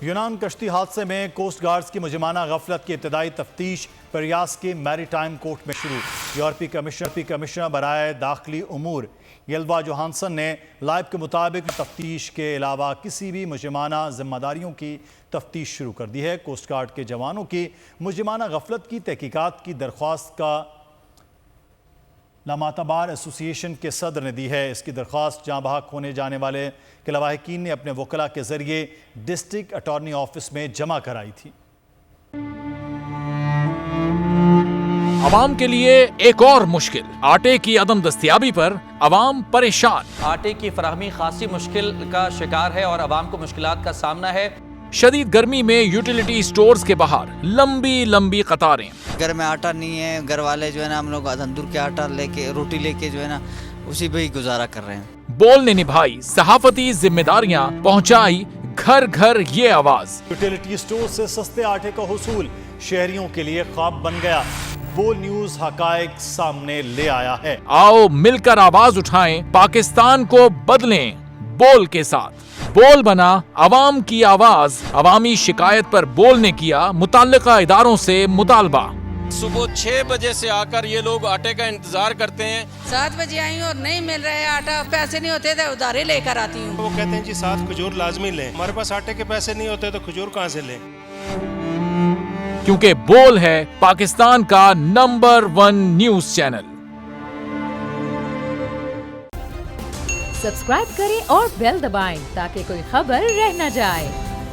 یونان کشتی حادثے میں کوسٹ گارڈز کی مجرمانہ غفلت کی ابتدائی تفتیش پیریاس کے میری ٹائم کورٹ میں شروع۔ یورپی کمشنر برائے داخلی امور یلوا جوہانسن نے لائب کے مطابق تفتیش کے علاوہ کسی بھی مجرمانہ ذمہ داریوں کی تفتیش شروع کر دی ہے۔ کوسٹ گارڈ کے جوانوں کی مجرمانہ غفلت کی تحقیقات کی درخواست کا لامعتبار ایسوسی ایشن کے صدر نے دی ہے۔ اس کی درخواست جاں بحق ہونے جانے والے کے لواحقین نے اپنے وکلاء کے ذریعے ڈسٹرکٹ اٹارنی آفس میں جمع کرائی تھی۔ عوام کے لیے ایک اور مشکل، آٹے کی عدم دستیابی پر عوام پریشان۔ آٹے کی فراہمی خاصی مشکل کا شکار ہے اور عوام کو مشکلات کا سامنا ہے۔ شدید گرمی میں یوٹیلیٹی سٹورز کے باہر لمبی قطاریں۔ گھر میں آٹا نہیں ہے، گھر والے جو ہے نا ہم لوگ تندور کے آٹا لے کے روٹی لے کے جو ہے نا اسی پہ ہی گزارا کر رہے ہیں۔ بول نے نبھائی صحافتی ذمہ داریاں، پہنچائی گھر گھر یہ آواز۔ یوٹیلیٹی سٹور سے سستے آٹے کا حصول شہریوں کے لیے خواب بن گیا۔ بول نیوز حقائق سامنے لے آیا ہے۔ آؤ مل کر آواز اٹھائیں، پاکستان کو بدلیں بول کے ساتھ۔ بول بنا عوام کی آواز۔ عوامی شکایت پر بول نے کیا متعلقہ اداروں سے مطالبہ۔ صبح 6 بجے سے آ کر یہ لوگ آٹے کا انتظار کرتے ہیں۔ 7 بجے آئی ہوں اور نہیں مل رہا ہے آٹا، پیسے نہیں ہوتے تو ادھارے لے کر آتی ہوں۔ وہ کہتے ہیں جی 7 کھجور لازمی لیں، ہمارے پاس آٹے کے پیسے نہیں ہوتے تو کھجور کہاں سے لیں؟ کیونکہ بول ہے پاکستان کا نمبر 1 نیوز چینل۔ سبسکرائب کریں اور بیل دبائیں تاکہ کوئی خبر رہ نہ جائے۔